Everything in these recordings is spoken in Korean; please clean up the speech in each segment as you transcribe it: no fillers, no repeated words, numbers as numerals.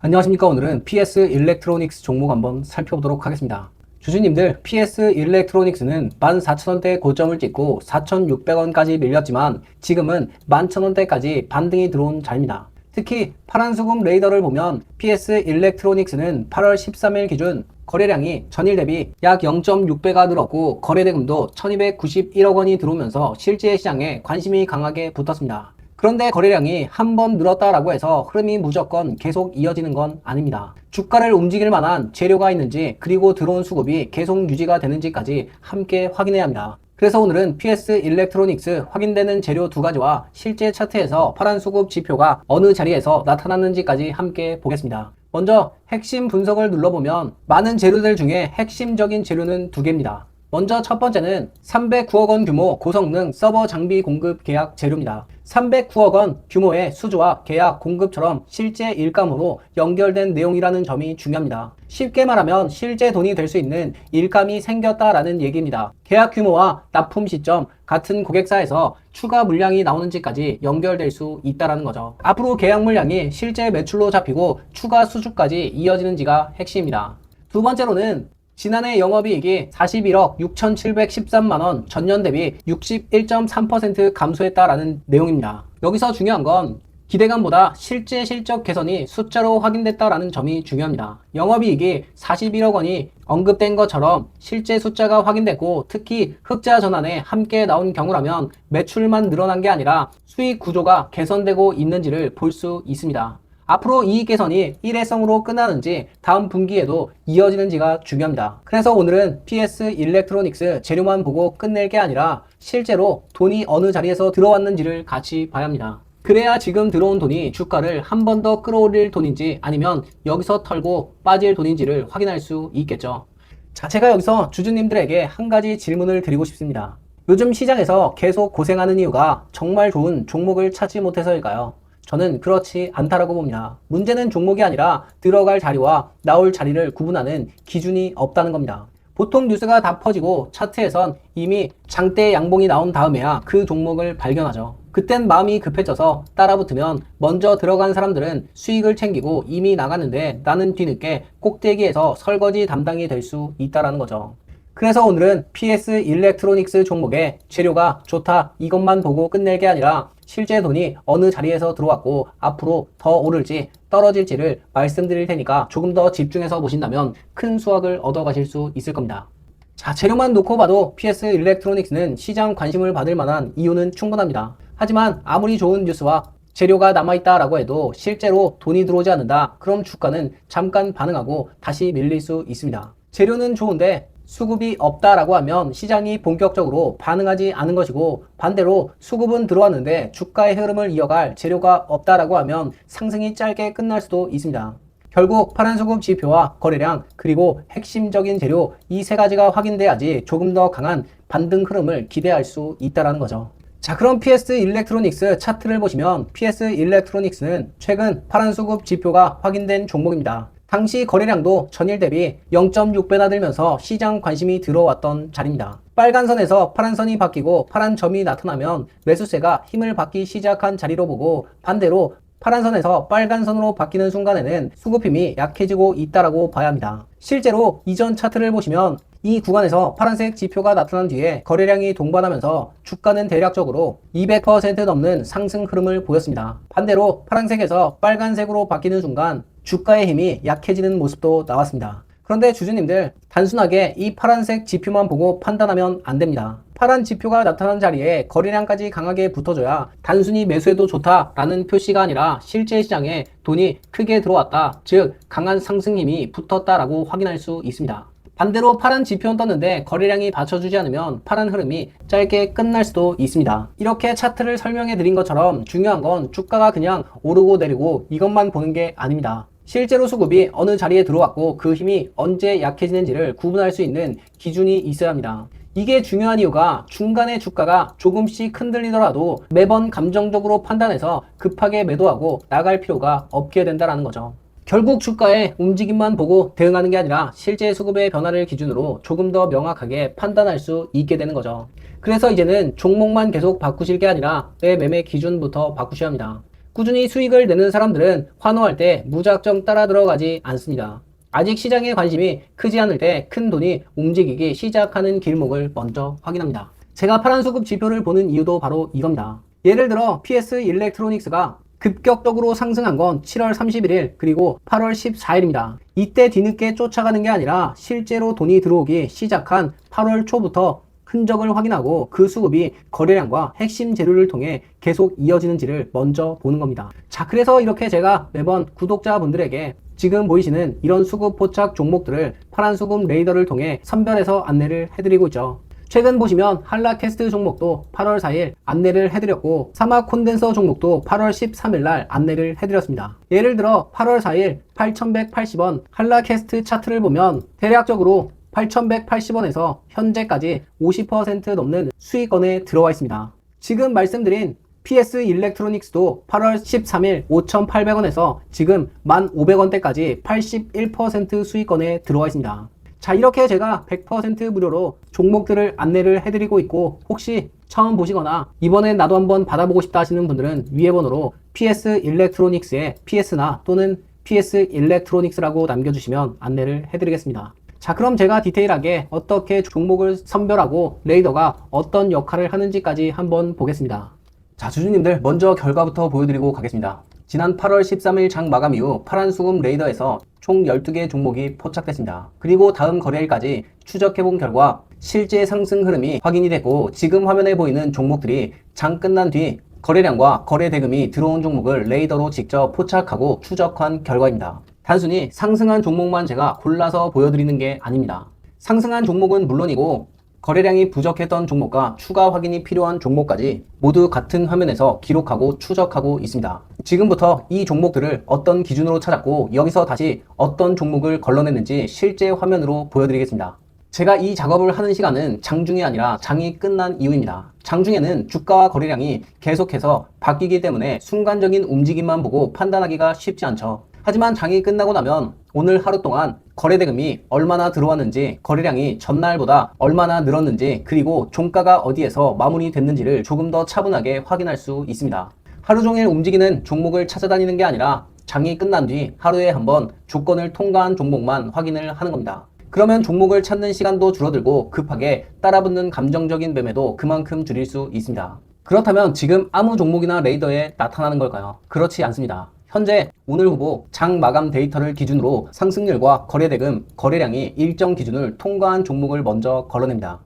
안녕하십니까. 오늘은 PS 일렉트로닉스 종목 한번 살펴보도록 하겠습니다. 주주님들, PS 일렉트로닉스는 14,000원대 고점을 찍고 4,600원까지 밀렸지만 지금은 11,000원대까지 반등이 들어온 자리입니다. 특히 파란 수급 레이더를 보면 PS 일렉트로닉스는 8월 13일 기준 거래량이 전일 대비 약 0.6배가 늘었고 거래대금도 1291억 원이 들어오면서 실제 시장에 관심이 강하게 붙었습니다. 그런데 거래량이 한 번 늘었다라고 해서 흐름이 무조건 계속 이어지는 건 아닙니다. 주가를 움직일 만한 재료가 있는지 그리고 들어온 수급이 계속 유지가 되는지까지 함께 확인해야 합니다. 그래서 오늘은 PS 일렉트로닉스 확인되는 재료 두 가지와 실제 차트에서 파란 수급 지표가 어느 자리에서 나타났는지까지 함께 보겠습니다. 먼저 핵심 분석을 눌러보면 많은 재료들 중에 핵심적인 재료는 두 개입니다. 먼저 첫 번째는 309억 원 규모 고성능 서버 장비 공급 계약 재료입니다. 309억 원 규모의 수주와 계약 공급처럼 실제 일감으로 연결된 내용이라는 점이 중요합니다. 쉽게 말하면 실제 돈이 될 수 있는 일감이 생겼다라는 얘기입니다. 계약 규모와 납품 시점, 같은 고객사에서 추가 물량이 나오는지까지 연결될 수 있다는 거죠. 앞으로 계약 물량이 실제 매출로 잡히고 추가 수주까지 이어지는지가 핵심입니다. 두 번째로는 지난해 영업이익이 41억 6,713만원, 전년 대비 61.3% 감소했다라는 내용입니다. 여기서 중요한 건 기대감보다 실제 실적 개선이 숫자로 확인됐다라는 점이 중요합니다. 영업이익이 41억 원이 언급된 것처럼 실제 숫자가 확인됐고 특히 흑자 전환에 함께 나온 경우라면 매출만 늘어난 게 아니라 수익 구조가 개선되고 있는지를 볼 수 있습니다. 앞으로 이익 개선이 일회성으로 끝나는지 다음 분기에도 이어지는지가 중요합니다. 그래서 오늘은 PS 일렉트로닉스 재료만 보고 끝낼 게 아니라 실제로 돈이 어느 자리에서 들어왔는지를 같이 봐야 합니다. 그래야 지금 들어온 돈이 주가를 한 번 더 끌어올릴 돈인지 아니면 여기서 털고 빠질 돈인지를 확인할 수 있겠죠. 자, 제가 여기서 주주님들에게 한 가지 질문을 드리고 싶습니다. 요즘 시장에서 계속 고생하는 이유가 정말 좋은 종목을 찾지 못해서일까요? 저는 그렇지 않다라고 봅니다. 문제는 종목이 아니라 들어갈 자리와 나올 자리를 구분하는 기준이 없다는 겁니다. 보통 뉴스가 다 퍼지고 차트에선 이미 장대 양봉이 나온 다음에야 그 종목을 발견하죠. 그땐 마음이 급해져서 따라붙으면 먼저 들어간 사람들은 수익을 챙기고 이미 나갔는데 나는 뒤늦게 꼭대기에서 설거지 담당이 될 수 있다는 거죠. 그래서 오늘은 PS 일렉트로닉스 종목의 재료가 좋다 이것만 보고 끝낼 게 아니라 실제 돈이 어느 자리에서 들어왔고 앞으로 더 오를지 떨어질지를 말씀드릴 테니까 조금 더 집중해서 보신다면 큰 수확을 얻어 가실 수 있을 겁니다. 자, 재료만 놓고 봐도 PS 일렉트로닉스는 시장 관심을 받을 만한 이유는 충분합니다. 하지만 아무리 좋은 뉴스와 재료가 남아있다라고 해도 실제로 돈이 들어오지 않는다. 그럼 주가는 잠깐 반응하고 다시 밀릴 수 있습니다. 재료는 좋은데 수급이 없다라고 하면 시장이 본격적으로 반응하지 않은 것이고 반대로 수급은 들어왔는데 주가의 흐름을 이어갈 재료가 없다라고 하면 상승이 짧게 끝날 수도 있습니다. 결국 파란 수급 지표와 거래량 그리고 핵심적인 재료 이 세 가지가 확인돼야지 조금 더 강한 반등 흐름을 기대할 수 있다는 거죠. 자, 그럼 PS 일렉트로닉스 차트를 보시면 PS 일렉트로닉스는 최근 파란 수급 지표가 확인된 종목입니다. 당시 거래량도 전일 대비 0.6배나 늘면서 시장 관심이 들어왔던 자리입니다. 빨간 선에서 파란 선이 바뀌고 파란 점이 나타나면 매수세가 힘을 받기 시작한 자리로 보고 반대로 파란 선에서 빨간 선으로 바뀌는 순간에는 수급 힘이 약해지고 있다라고 봐야 합니다. 실제로 이전 차트를 보시면 이 구간에서 파란색 지표가 나타난 뒤에 거래량이 동반하면서 주가는 대략적으로 200% 넘는 상승 흐름을 보였습니다. 반대로 파란색에서 빨간색으로 바뀌는 순간 주가의 힘이 약해지는 모습도 나왔습니다. 그런데 주주님들, 단순하게 이 파란색 지표만 보고 판단하면 안 됩니다. 파란 지표가 나타난 자리에 거래량까지 강하게 붙어줘야 단순히 매수해도 좋다라는 표시가 아니라 실제 시장에 돈이 크게 들어왔다, 즉 강한 상승 힘이 붙었다라고 확인할 수 있습니다. 반대로 파란 지표는 떴는데 거래량이 받쳐주지 않으면 파란 흐름이 짧게 끝날 수도 있습니다. 이렇게 차트를 설명해 드린 것처럼 중요한 건 주가가 그냥 오르고 내리고 이것만 보는 게 아닙니다. 실제로 수급이 어느 자리에 들어왔고 그 힘이 언제 약해지는지를 구분할 수 있는 기준이 있어야 합니다. 이게 중요한 이유가 중간에 주가가 조금씩 흔들리더라도 매번 감정적으로 판단해서 급하게 매도하고 나갈 필요가 없게 된다는 거죠. 결국 주가의 움직임만 보고 대응하는 게 아니라 실제 수급의 변화를 기준으로 조금 더 명확하게 판단할 수 있게 되는 거죠. 그래서 이제는 종목만 계속 바꾸실 게 아니라 내 매매 기준부터 바꾸셔야 합니다. 꾸준히 수익을 내는 사람들은 환호할 때 무작정 따라 들어가지 않습니다. 아직 시장에 관심이 크지 않을 때 큰 돈이 움직이기 시작하는 길목을 먼저 확인합니다. 제가 파란 수급 지표를 보는 이유도 바로 이겁니다. 예를 들어 PS 일렉트로닉스가 급격적으로 상승한 건 7월 31일 그리고 8월 14일입니다. 이때 뒤늦게 쫓아가는 게 아니라 실제로 돈이 들어오기 시작한 8월 초부터 흔적을 확인하고 그 수급이 거래량과 핵심 재료를 통해 계속 이어지는지를 먼저 보는 겁니다. 자, 그래서 이렇게 제가 매번 구독자분들에게 지금 보이시는 이런 수급 포착 종목들을 파란 수급 레이더를 통해 선별해서 안내를 해드리고 있죠. 최근 보시면 한라캐스트 종목도 8월 4일 안내를 해드렸고 사막 콘덴서 종목도 8월 13일 날 안내를 해드렸습니다. 예를 들어 8월 4일 8180원 한라캐스트 차트를 보면 대략적으로 8180원에서 현재까지 50% 넘는 수익권에 들어와 있습니다. 지금 말씀드린 PS 일렉트로닉스도 8월 13일 5800원에서 지금 1500원대까지 81% 수익권에 들어와 있습니다. 자, 이렇게 제가 100% 무료로 종목들을 안내를 해드리고 있고 혹시 처음 보시거나 이번엔 나도 한번 받아보고 싶다 하시는 분들은 위에 번호로 PS 일렉트로닉스에 PS나 또는 PS 일렉트로닉스라고 남겨주시면 안내를 해드리겠습니다. 자, 그럼 제가 디테일하게 어떻게 종목을 선별하고 레이더가 어떤 역할을 하는지까지 한번 보겠습니다. 자, 주주님들 먼저 결과부터 보여드리고 가겠습니다. 지난 8월 13일 장 마감 이후 파란 수급 레이더에서 총 12개 종목이 포착됐습니다. 그리고 다음 거래일까지 추적해본 결과 실제 상승 흐름이 확인이 됐고 지금 화면에 보이는 종목들이 장 끝난 뒤 거래량과 거래 대금이 들어온 종목을 레이더로 직접 포착하고 추적한 결과입니다. 단순히 상승한 종목만 제가 골라서 보여드리는 게 아닙니다. 상승한 종목은 물론이고 거래량이 부족했던 종목과 추가 확인이 필요한 종목까지 모두 같은 화면에서 기록하고 추적하고 있습니다. 지금부터 이 종목들을 어떤 기준으로 찾았고 여기서 다시 어떤 종목을 걸러냈는지 실제 화면으로 보여드리겠습니다. 제가 이 작업을 하는 시간은 장중이 아니라 장이 끝난 이후입니다. 장중에는 주가와 거래량이 계속해서 바뀌기 때문에 순간적인 움직임만 보고 판단하기가 쉽지 않죠. 하지만 장이 끝나고 나면 오늘 하루 동안 거래 대금이 얼마나 들어왔는지, 거래량이 전날보다 얼마나 늘었는지, 그리고 종가가 어디에서 마무리됐는지를 조금 더 차분하게 확인할 수 있습니다. 하루 종일 움직이는 종목을 찾아다니는 게 아니라 장이 끝난 뒤 하루에 한번 조건을 통과한 종목만 확인을 하는 겁니다. 그러면 종목을 찾는 시간도 줄어들고 급하게 따라붙는 감정적인 매매도 그만큼 줄일 수 있습니다. 그렇다면 지금 아무 종목이나 레이더에 나타나는 걸까요? 그렇지 않습니다. 현재 오늘 후보 장 마감 데이터를 기준으로 상승률과 거래대금, 거래량이 일정 기준을 통과한 종목을 먼저 걸러냅니다.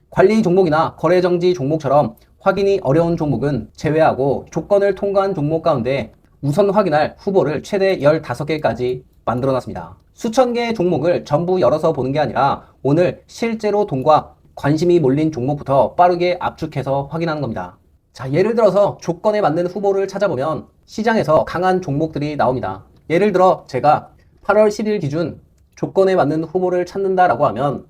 관리 종목이나 거래정지 종목처럼 확인이 어려운 종목은 제외하고 조건을 통과한 종목 가운데 우선 확인할 후보를 최대 15개까지 만들어놨습니다. 수천 개의 종목을 전부 열어서 보는 게 아니라 오늘 실제로 돈과 관심이 몰린 종목부터 빠르게 압축해서 확인하는 겁니다. 자, 예를 들어서 조건에 맞는 후보를 찾아보면 시장에서 강한 종목들이 나옵니다. 예를 들어 제가 8월 10일 기준 조건에 맞는 후보를 찾는다라고 하면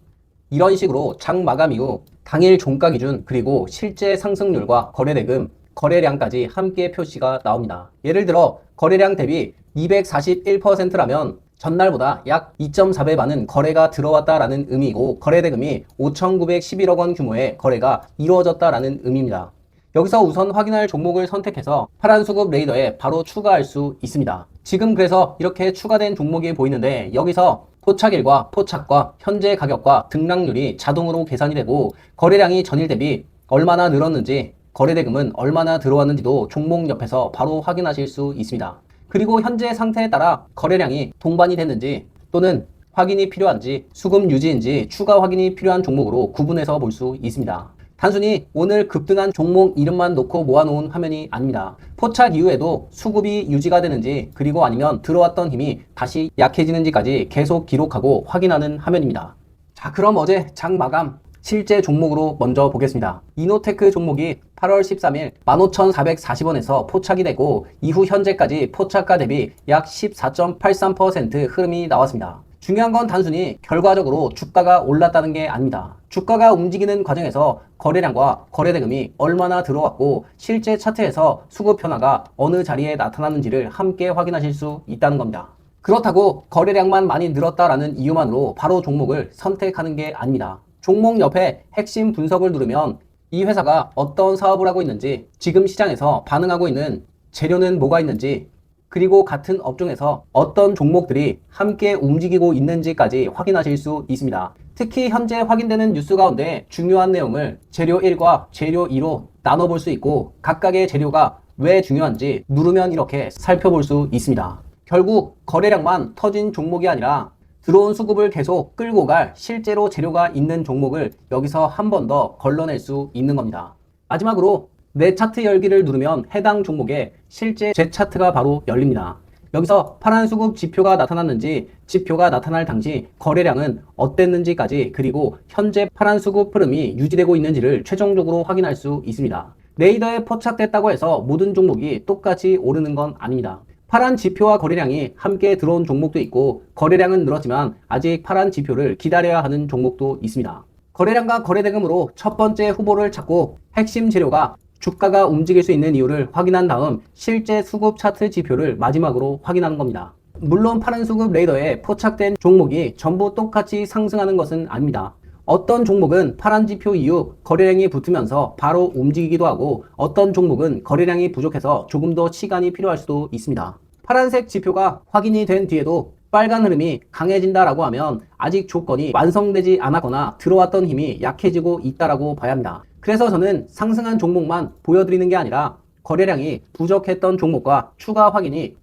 이런 식으로 장 마감 이후 당일 종가 기준 그리고 실제 상승률과 거래대금, 거래량까지 함께 표시가 나옵니다. 예를 들어 거래량 대비 241%라면 전날보다 약 2.4배 많은 거래가 들어왔다라는 의미이고 거래대금이 5,911억 원 규모의 거래가 이루어졌다라는 의미입니다. 여기서 우선 확인할 종목을 선택해서 파란 수급 레이더에 바로 추가할 수 있습니다. 지금 그래서 이렇게 추가된 종목이 보이는데 여기서 포착일과 포착과 현재 가격과 등락률이 자동으로 계산이 되고 거래량이 전일 대비 얼마나 늘었는지 거래대금은 얼마나 들어왔는지도 종목 옆에서 바로 확인하실 수 있습니다. 그리고 현재 상태에 따라 거래량이 동반이 됐는지 또는 확인이 필요한지 수급 유지인지 추가 확인이 필요한 종목으로 구분해서 볼 수 있습니다. 단순히 오늘 급등한 종목 이름만 놓고 모아놓은 화면이 아닙니다. 포착 이후에도 수급이 유지가 되는지 그리고 아니면 들어왔던 힘이 다시 약해지는지까지 계속 기록하고 확인하는 화면입니다. 자, 그럼 어제 장 마감 실제 종목으로 먼저 보겠습니다. 이노테크 종목이 8월 13일 15,440원에서 포착이 되고 이후 현재까지 포착가 대비 약 14.83% 흐름이 나왔습니다. 중요한 건 단순히 결과적으로 주가가 올랐다는 게 아닙니다. 주가가 움직이는 과정에서 거래량과 거래대금이 얼마나 들어왔고 실제 차트에서 수급 변화가 어느 자리에 나타났는지를 함께 확인하실 수 있다는 겁니다. 그렇다고 거래량만 많이 늘었다라는 이유만으로 바로 종목을 선택하는 게 아닙니다. 종목 옆에 핵심 분석을 누르면 이 회사가 어떤 사업을 하고 있는지, 지금 시장에서 반응하고 있는 재료는 뭐가 있는지, 그리고 같은 업종에서 어떤 종목들이 함께 움직이고 있는지까지 확인하실 수 있습니다. 특히 현재 확인되는 뉴스 가운데 중요한 내용을 재료 1과 재료 2로 나눠볼 수 있고, 각각의 재료가 왜 중요한지 누르면 이렇게 살펴볼 수 있습니다. 결국 거래량만 터진 종목이 아니라 들어온 수급을 계속 끌고 갈 실제로 재료가 있는 종목을 여기서 한 번 더 걸러낼 수 있는 겁니다. 마지막으로 내 차트 열기를 누르면 해당 종목의 실제 제 차트가 바로 열립니다. 여기서 파란 수급 지표가 나타났는지, 지표가 나타날 당시 거래량은 어땠는지까지, 그리고 현재 파란 수급 흐름이 유지되고 있는지를 최종적으로 확인할 수 있습니다. 레이더에 포착됐다고 해서 모든 종목이 똑같이 오르는 건 아닙니다. 파란 지표와 거래량이 함께 들어온 종목도 있고, 거래량은 늘었지만 아직 파란 지표를 기다려야 하는 종목도 있습니다. 거래량과 거래대금으로 첫 번째 후보를 찾고 핵심 재료가 주가가 움직일 수 있는 이유를 확인한 다음 실제 수급 차트 지표를 마지막으로 확인하는 겁니다. 물론 파란 수급 레이더에 포착된 종목이 전부 똑같이 상승하는 것은 아닙니다. 어떤 종목은 파란 지표 이후 거래량이 붙으면서 바로 움직이기도 하고, 어떤 종목은 거래량이 부족해서 조금 더 시간이 필요할 수도 있습니다. 파란색 지표가 확인이 된 뒤에도 빨간 흐름이 강해진다라고 하면 아직 조건이 완성되지 않았거나 들어왔던 힘이 약해지고 있다라고 봐야 합니다. 그래서 저는 상승한 종목만 보여드리는 게 아니라 거래량이 부족했던 종목과 추가 확인이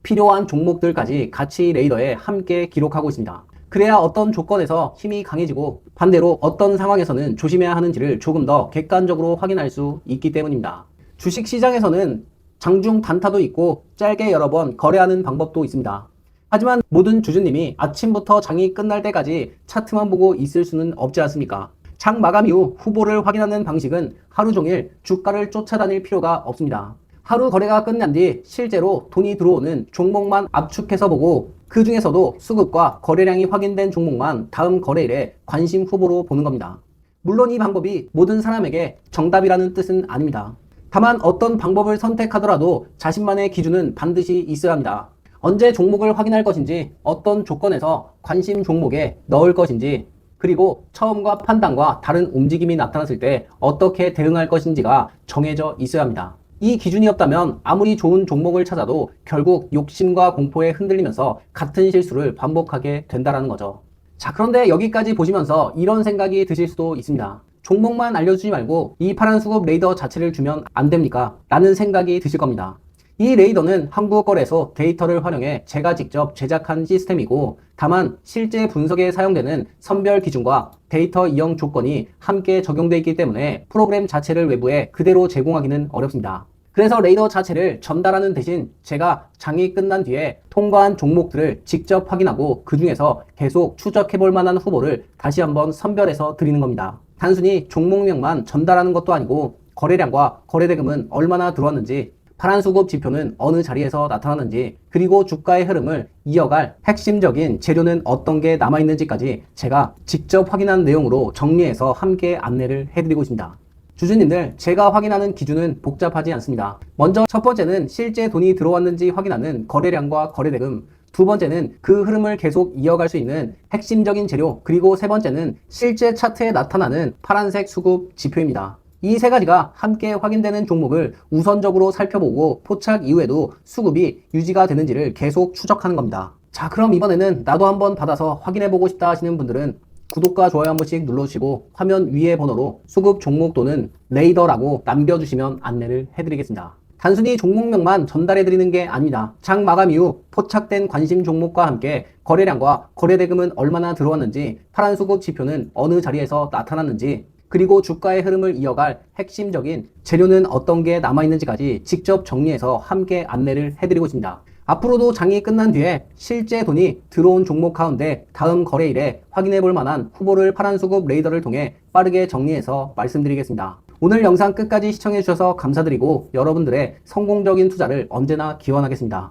필요한 종목들까지 같이 레이더에 함께 기록하고 있습니다. 그래야 어떤 조건에서 힘이 강해지고 반대로 어떤 상황에서는 조심해야 하는지를 조금 더 객관적으로 확인할 수 있기 때문입니다. 주식시장에서는 장중 단타도 있고 짧게 여러 번 거래하는 방법도 있습니다. 하지만 모든 주주님이 아침부터 장이 끝날 때까지 차트만 보고 있을 수는 없지 않습니까? 장 마감 이후 후보를 확인하는 방식은 하루 종일 주가를 쫓아다닐 필요가 없습니다. 하루 거래가 끝난 뒤 실제로 돈이 들어오는 종목만 압축해서 보고, 그 중에서도 수급과 거래량이 확인된 종목만 다음 거래일에 관심 후보로 보는 겁니다. 물론 이 방법이 모든 사람에게 정답이라는 뜻은 아닙니다. 다만 어떤 방법을 선택하더라도 자신만의 기준은 반드시 있어야 합니다. 언제 종목을 확인할 것인지, 어떤 조건에서 관심 종목에 넣을 것인지, 그리고 처음과 판단과 다른 움직임이 나타났을 때 어떻게 대응할 것인지가 정해져 있어야 합니다. 이 기준이 없다면 아무리 좋은 종목을 찾아도 결국 욕심과 공포에 흔들리면서 같은 실수를 반복하게 된다는 거죠. 자, 그런데 여기까지 보시면서 이런 생각이 드실 수도 있습니다. 종목만 알려주지 말고 이 파란 수급 레이더 자체를 주면 안 됩니까? 라는 생각이 드실 겁니다. 이 레이더는 한국거래소 데이터를 활용해 제가 직접 제작한 시스템이고, 다만 실제 분석에 사용되는 선별 기준과 데이터 이용 조건이 함께 적용되어 있기 때문에 프로그램 자체를 외부에 그대로 제공하기는 어렵습니다. 그래서 레이더 자체를 전달하는 대신 제가 장이 끝난 뒤에 통과한 종목들을 직접 확인하고 그 중에서 계속 추적해 볼 만한 후보를 다시 한번 선별해서 드리는 겁니다. 단순히 종목명만 전달하는 것도 아니고 거래량과 거래대금은 얼마나 들어왔는지, 파란 수급 지표는 어느 자리에서 나타나는지, 그리고 주가의 흐름을 이어갈 핵심적인 재료는 어떤 게 남아있는지까지 제가 직접 확인한 내용으로 정리해서 함께 안내를 해드리고 있습니다. 주주님들, 제가 확인하는 기준은 복잡하지 않습니다. 먼저 첫 번째는 실제 돈이 들어왔는지 확인하는 거래량과 거래대금, 두 번째는 그 흐름을 계속 이어갈 수 있는 핵심적인 재료, 그리고 세 번째는 실제 차트에 나타나는 파란색 수급 지표입니다. 이 세 가지가 함께 확인되는 종목을 우선적으로 살펴보고 포착 이후에도 수급이 유지가 되는지를 계속 추적하는 겁니다. 자, 그럼 이번에는 나도 한번 받아서 확인해보고 싶다 하시는 분들은 구독과 좋아요 한 번씩 눌러주시고 화면 위의 번호로 수급 종목 또는 레이더라고 남겨주시면 안내를 해드리겠습니다. 단순히 종목명만 전달해드리는 게 아닙니다. 장 마감 이후 포착된 관심 종목과 함께 거래량과 거래대금은 얼마나 들어왔는지, 파란 수급 지표는 어느 자리에서 나타났는지, 그리고 주가의 흐름을 이어갈 핵심적인 재료는 어떤 게 남아있는지까지 직접 정리해서 함께 안내를 해드리고 있습니다. 앞으로도 장이 끝난 뒤에 실제 돈이 들어온 종목 가운데 다음 거래일에 확인해 볼 만한 후보를 파란 수급 레이더를 통해 빠르게 정리해서 말씀드리겠습니다. 오늘 영상 끝까지 시청해 주셔서 감사드리고 여러분들의 성공적인 투자를 언제나 기원하겠습니다.